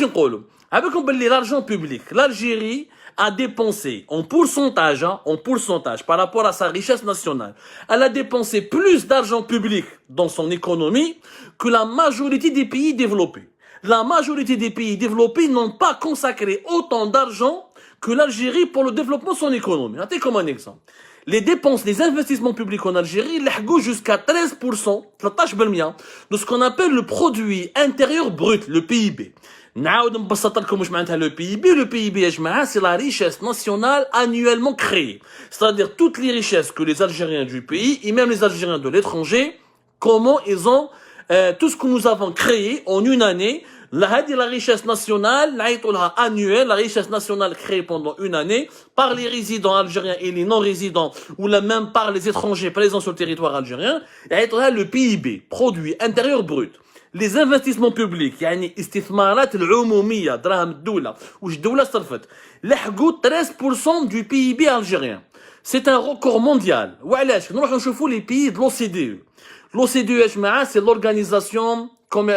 واش نقولوا عبالكم باللي l'argent public l'Algérie a dépensé en pourcentage par rapport à sa richesse nationale, elle a dépensé plus d'argent public dans son économie que la majorité des pays développés. La majorité des pays développés n'ont pas consacré autant d'argent que l'Algérie pour le développement de son économie. Regardez comme un exemple. Les dépenses, les investissements publics en Algérie, لحقوا jusqu'à 13%, 13% de ce qu'on appelle le produit intérieur brut, le PIB. نعاود نبسط لكم واش معناتها le PIB. Le PIB يا جماعه c'est la richesse nationale annuellement créée. C'est-à-dire toutes les richesses que les Algériens du pays et même les Algériens de l'étranger, comment ils ont tout ce que nous avons créé en une année. هذه la richesse nationale نعيطوا لها annuelle, la richesse nationale créée pendant une année par les résidents algériens et les non-résidents ou même par les étrangers présents sur le territoire algérien. نعيطوا لها le PIB, produit intérieur brut. Les investissements publics يعني استثمارات العمومية دراهم الدولة واش الدولة صرفت لحقوا 13% du PIB algérien. C'est un record mondial. وعلاش نروحوا نشوفوا les pays de l'OCDE. L'OCDE يا جماعة c'est l'organisation comme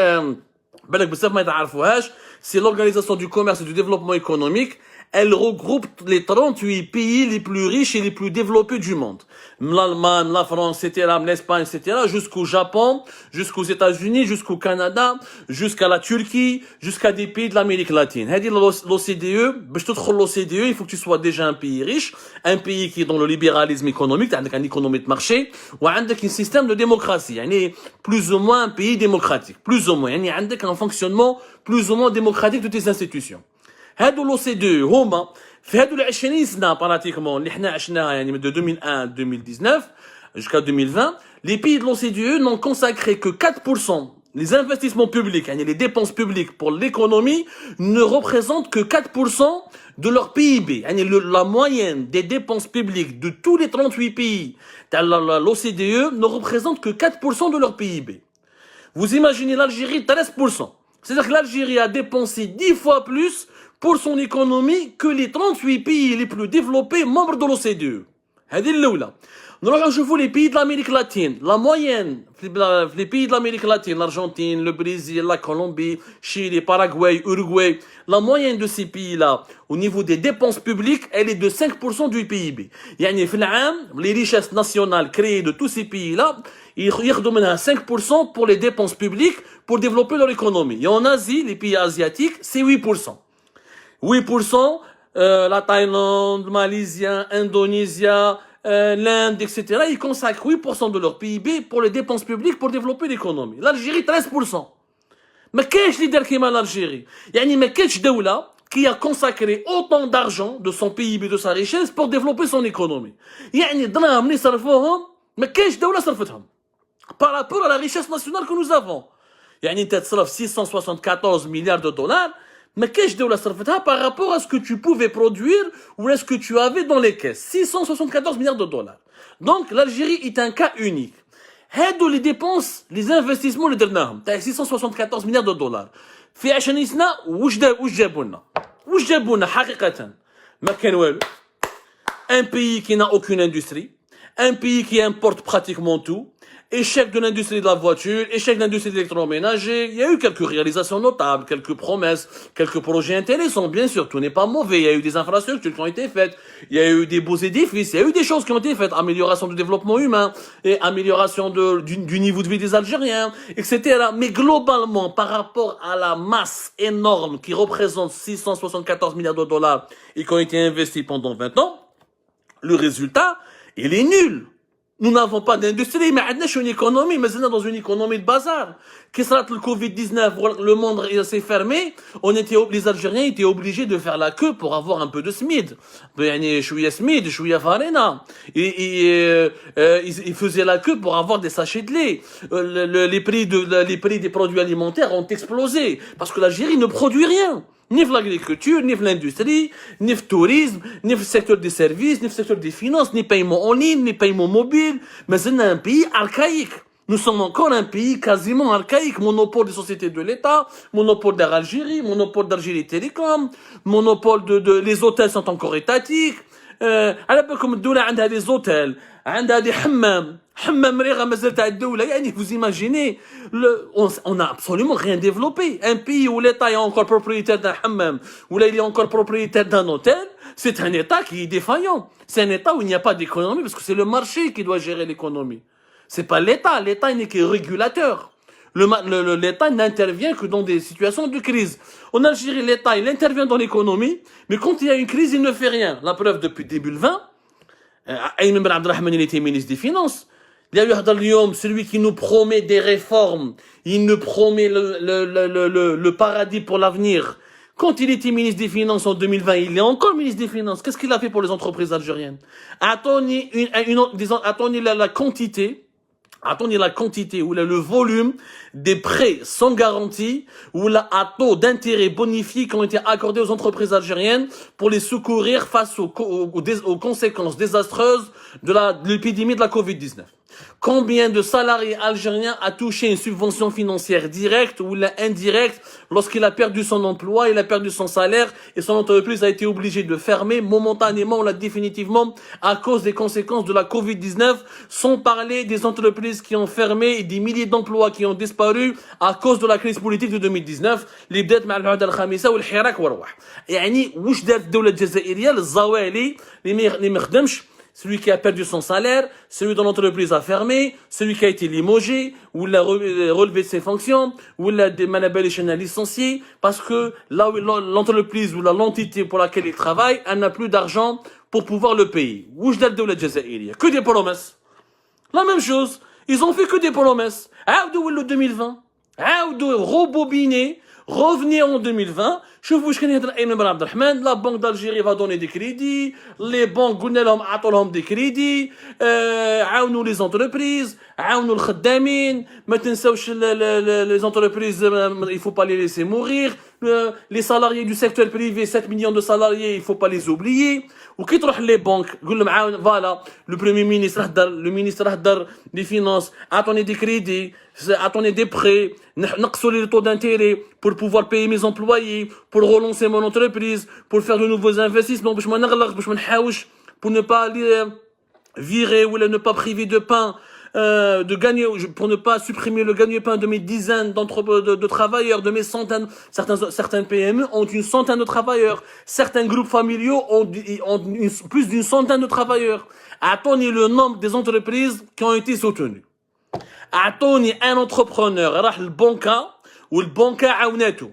بالك بزاف ما يتعرفوهاش, c'est l'organisation du commerce et du développement économique. Elle regroupe les 38 pays les plus riches et les plus développés du monde. L'Allemagne, la France, etc., l'Espagne, etc., jusqu'au Japon, jusqu'aux États-Unis, jusqu'au Canada, jusqu'à la Turquie, jusqu'à des pays de l'Amérique latine. L'OCDE, باش تدخل l'OCDE, il faut que tu sois déjà un pays riche, un pays qui est dans le libéralisme économique, عندك une économie de marché, وعندك un système de démocratie, يعني plus ou moins un pays démocratique, plus ou moins, يعني عندك un fonctionnement plus ou moins démocratique de tes institutions. هادو l'OCDE هما في هادو ال 20 سنه براتيكمون اللي حنا عشناها يعني من 2001 2019 jusqu'à 2020, les pays de l'OCDE n'ont consacré que 4%. Les investissements publics, يعني les dépenses publiques pour l'économie ne représentent que 4% de leur PIB. يعني la moyenne des dépenses publiques de tous les 38 pays de l'OCDE ne représente que 4% de leur PIB. Vous imaginez l'Algérie 13%. C'est-à-dire que l'Algérie a dépensé 10 fois plus pour son économie que les 38 pays les plus développés membres de l'OCDE. هذه الأولى. نروحوا نشوفوا les pays de l'Amérique latine. La moyenne les pays de l'Amérique latine, l'Argentine, le Brésil, la Colombie, Chili, Paraguay, Uruguay, la moyenne de ces pays-là au niveau des dépenses publiques, elle est de 5% du PIB. يعني في العام les richesses nationales créées de tous ces pays-là, ياخذوا منها 5% pour les dépenses publiques pour développer leur économie. Et en Asie, les pays asiatiques, c'est 8%. 8%, la Thaïlande, le Malaisien, Indonésia, l'Inde, etc. Ils consacrent 8% de leur PIB pour les dépenses publiques pour développer l'économie. L'Algérie, 13%. Mais qu'est-ce qui dit qu'il l'Algérie? يعني ما كاينش دولة qui a consacré autant d'argent de son PIB, de sa richesse pour développer son économie. يعني دراهم اللي صرفوهم ما كاينش دولة صرفتهم. Par rapport à la richesse nationale que nous avons. يعني انت تصرف 674 milliards de dollars. Mais qu'est-ce que tu as par rapport à ce que tu pouvais produire ou à ce que tu avais dans les caisses? 674 milliards de dollars. Donc, l'Algérie est un cas unique. هادو les dépenses, les investissements اللي درناهم تاع 674 milliards de dollars. في 20 سنة واش جابوا لنا حقيقة؟ ما كان والو. Un pays qui n'a aucune industrie, un pays qui importe pratiquement tout. Échec de l'industrie de la voiture, échec de l'industrie de l'électroménager. Il y a eu quelques réalisations notables, quelques promesses, quelques projets intéressants, bien sûr. Tout n'est pas mauvais. Il y a eu des infrastructures qui ont été faites. Il y a eu des beaux édifices. Il y a eu des choses qui ont été faites. Amélioration du développement humain et amélioration du niveau de vie des Algériens, etc. Mais globalement, par rapport à la masse énorme qui représente 674 milliards de dollars et qui ont été investis pendant 20 ans, le résultat, il est nul. Nous n'avons pas d'industrie, mais nous avons une économie, mais nous dans une économie de bazar. Qu'est-ce que le Covid-19, le monde s'est fermé, les Algériens étaient obligés de faire la queue pour avoir un peu de SMID. Chouïa SMID, chouïa farina. Ils faisaient la queue pour avoir des sachets de lait. Les prix des produits alimentaires ont explosé. Parce que l'Algérie ne produit rien. Ni l'agriculture, ni l'industrie, ni le tourisme, ni le secteur des services, ni le secteur des finances, ni paiement en ligne, ni paiement mobile. Mais c'est un pays archaïque. Nous sommes encore un pays quasiment archaïque. Monopole des sociétés de l'État, monopole d'Air Algérie, monopole d'Algérie Télécom, monopole les hôtels sont encore étatiques. على بالكم الدولة عندها des hôtels, عندها des حمام ريغة مازال تاع الدولة. يعني vous imaginez, on n'a absolument rien développé. Un pays où l'État est encore propriétaire d'un hammam, où là il est encore propriétaire d'un hôtel, c'est un État qui est défaillant. C'est un État où il n'y a pas d'économie parce que c'est le marché qui doit gérer l'économie. C'est pas l'État. L'État n'est que régulateur. L'État n'intervient que dans des situations de crise. En Algérie, l'État, il intervient dans l'économie, mais quand il y a une crise, il ne fait rien. La preuve, depuis début le 20, Ayman Ben Abdelrahman, il était ministre des Finances. Il y a eu Hadar Liyom, celui qui nous promet des réformes, il nous promet le paradis pour l'avenir. Quand il était ministre des Finances en 2020, il est encore ministre des Finances. Qu'est-ce qu'il a fait pour les entreprises algériennes? Attendez la quantité, ou là, le volume des prêts sans garantie, ou là, à taux d'intérêt bonifiés qui ont été accordés aux entreprises algériennes pour les secourir face aux conséquences désastreuses de l'épidémie de la Covid-19. Combien de salariés algériens a touché une subvention financière directe ou indirecte lorsqu'il a perdu son emploi, il a perdu son salaire et son entreprise a été obligée de fermer momentanément ou définitivement à cause des conséquences de la Covid-19, sans parler des entreprises qui ont fermé et des milliers d'emplois qui ont disparu à cause de la crise politique de 2019 اللي بدات مع العهده الخامسه والحراك والرواح. يعني واش دارت الدوله الجزائريه للزوالي اللي ما خدمش؟ Celui qui a perdu son salaire, celui dont l'entreprise a fermé, celui qui a été limogé, ou l'a relevé de ses fonctions, ou l'a licencié, parce que là où l'entreprise ou l'entité pour laquelle il travaille, elle n'a plus d'argent pour pouvoir le payer. Que des promesses. La même chose. Ils ont fait que des promesses. Aoudou 2020. Aoudou rebobiné. Revenez en 2020. شوفوا واش كان يهضر ايمن بن عبد الرحمن. La Banque d'Algérie va donner des crédits. Les banques قلنا لهم عطوا لهم des crédits. عاونوا les entreprises. عاونوا الخدامين. ما تنساوش les entreprises, il faut pas les laisser mourir. Les salariés du secteur privé, 7 millions de salariés, il faut pas les oublier. وكي تروح les banques قول لهم عاون فوالا le premier ministre هدر, le ministre هدر des finances, attendez des crédits, attendez des prêts, نقصوا les taux d'intérêt pour pouvoir payer mes employés, pour relancer mon entreprise, pour faire de nouveaux investissements, باش ما نغلق, باش ما نحاوش, pour ne pas virer ou ne pas priver de pain, de gagner, pour ne pas supprimer le gagne-pain de mes dizaines de travailleurs, de mes centaines. Certains PME ont une centaine de travailleurs. Certains groupes familiaux ont plus d'une centaine de travailleurs. Attendez le nombre des entreprises qui ont été soutenues. Attendez un entrepreneur, راح البنكة والبنكة عاونته.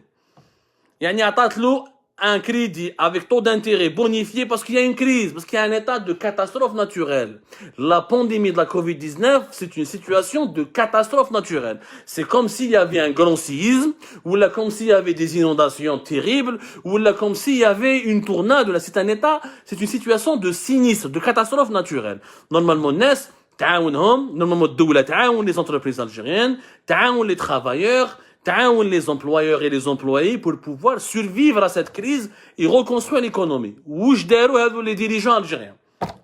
يعني عطات له un crédit avec taux d'intérêt bonifié parce qu'il y a une crise, parce qu'il y a un état de catastrophe naturelle. La pandémie de la Covid-19, c'est une situation de catastrophe naturelle. C'est comme s'il y avait un grand séisme, ou là comme s'il y avait des inondations terribles, ou là comme s'il y avait une tornade. Là, c'est un état, c'est une situation de sinistre, de catastrophe naturelle. Normalement, NES, normalement, الدولة تعاون les entreprises algériennes, تعاون les travailleurs, les employeurs et les employés pour pouvoir survivre à cette crise et reconstruire l'économie. واش داروا هذو les dirigeants algériens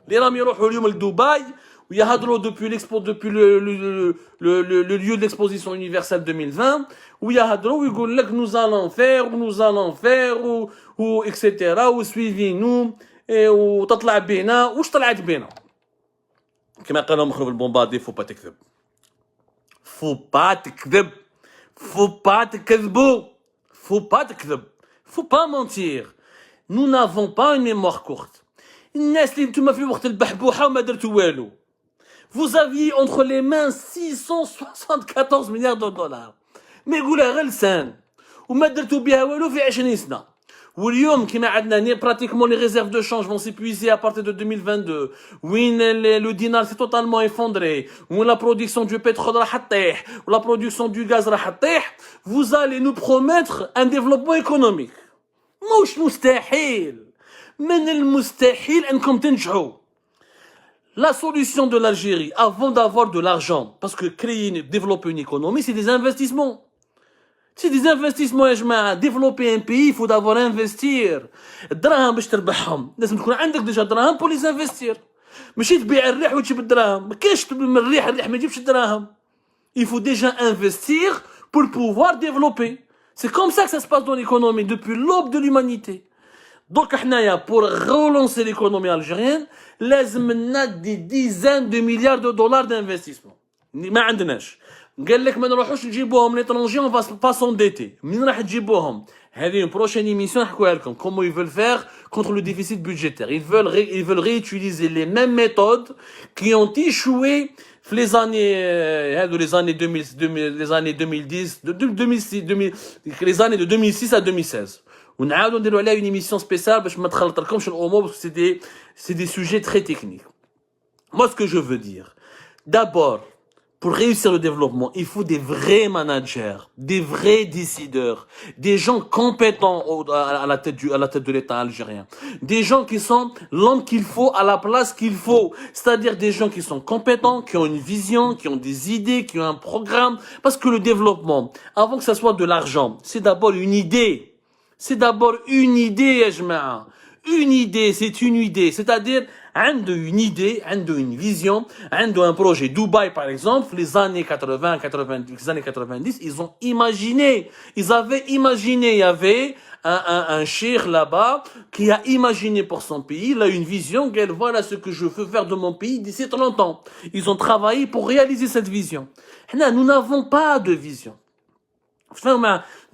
اللي راهم يروحوا اليوم لدبي ويهضروا depuis le lieu de l'exposition universelle 2020 ويهضروا ويقول لك nous allons faire ou etc. ou suivez nous وتطلع بينا. واش طلعت بينا؟ كما قال لهم مخرب البومباردي faut pas تكذب. Faut pas تكذب. Faut pas mentir. Nous n'avons pas une mémoire courte. الناس اللي نتوما في وقت البحبوحة وما درتوا والو. Vous aviez entre les mains 674 milliards de dollars. ما يقولها غير لسان. وما درتوا بها والو في 20 سنة. واليوم كما عندنا pratiquement les réserves de change vont s'épuiser à partir de 2022. Oui, le dinar s'est totalement effondré. Oui, la production du pétrole راح تطيح. La production du gaz راح تطيح. Vous allez nous promettre un développement économique. مش مستحيل. من المستحيل انكم تنجحوا. La solution de l'Algérie avant d'avoir de l'argent, parce que développer une économie, c'est des investissements. C'est des investissements يا جماعة. Développer un pays, il faut d'abord investir. الدراهم باش تربحهم لازم تكون عندك ديجا دراهم pour les investir. ماشي تبيع الريح وتجيب الدراهم. ما كاينش من الريح ما يجيبش الدراهم. Il faut déjà investir pour pouvoir développer. C'est comme ça que ça se passe dans l'économie depuis l'aube de l'humanité. Donc, pour relancer l'économie algérienne, لازمنا des dizaines de milliards de dollars d'investissement. ما عندناش. قال لك ما نروحوش نجيبوهم l'étranger, on va pas s'endetter. منين راح تجيبوهم؟ هذه une prochaine émission نحكوها لكم. Comment ils veulent faire contre le déficit budgétaire. Ils veulent réutiliser les mêmes méthodes qui ont échoué les années 2010, les années de 2006 à 2016. ونعاودوا نديروا عليها une émission spéciale باش ما تخلطلكمش الامور parce que c'est des sujets très techniques. Moi ce que je veux dire, d'abord, pour réussir le développement, il faut des vrais managers, des vrais décideurs, des gens compétents à la tête de l'État algérien, des gens qui sont l'homme qu'il faut à la place qu'il faut, c'est-à-dire des gens qui sont compétents, qui ont une vision, qui ont des idées, qui ont un programme, parce que le développement, avant que ça soit de l'argent, c'est d'abord une idée. C'est d'abord une idée, يا جماعة. Une idée, c'est une idée. C'est-à-dire, عنده une idée, عنده une vision, عنده un projet. Dubaï, par exemple, les années 80, 90, les années 90, ils ont imaginé. Ils avaient imaginé. Il y avait un cheikh là-bas qui a imaginé pour son pays. Il a une vision. Voilà ce que je veux faire de mon pays d'ici 30 ans. Ils ont travaillé pour réaliser cette vision. Nous n'avons pas de vision.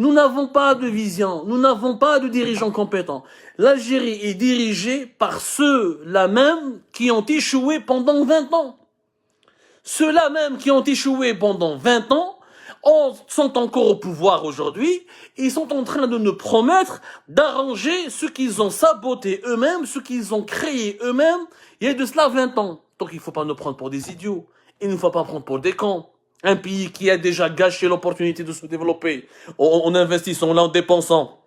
Nous n'avons pas de vision, nous n'avons pas de dirigeants compétents. L'Algérie est dirigée par ceux-là même qui ont échoué pendant 20 ans. Ceux-là même qui ont échoué pendant 20 ans sont encore au pouvoir aujourd'hui. Ils sont en train de nous promettre d'arranger ce qu'ils ont saboté eux-mêmes, ce qu'ils ont créé eux-mêmes il y a de cela 20 ans. Donc il ne faut pas nous prendre pour des idiots. Il ne faut pas prendre pour des cons. Un pays qui a déjà gâché l'opportunité de se développer en investissant, en dépensant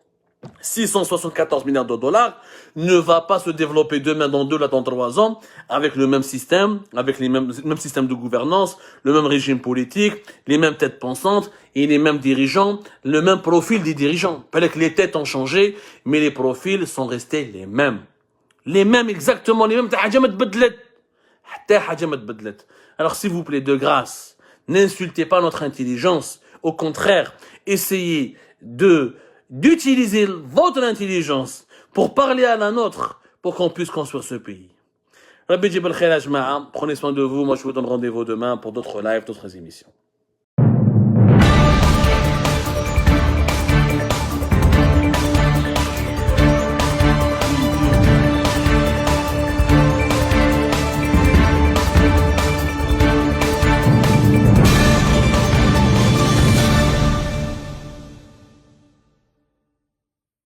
674 milliards de dollars, ne va pas se développer demain, dans 2 là, dans 3 ans, avec le même système, avec les mêmes systèmes de gouvernance, le même régime politique, les mêmes têtes pensantes et les mêmes dirigeants, le même profil des dirigeants. Peut-être que les têtes ont changé, mais les profils sont restés les mêmes. Les mêmes, exactement les mêmes. Alors s'il vous plaît, de grâce, n'insultez pas notre intelligence. Au contraire, essayez d'utiliser votre intelligence pour parler à la nôtre, pour qu'on puisse construire ce pays. Rabbi Jibal Khair Ajma'a, prenez soin de vous. Moi, je vous donne rendez-vous demain pour d'autres lives, d'autres émissions.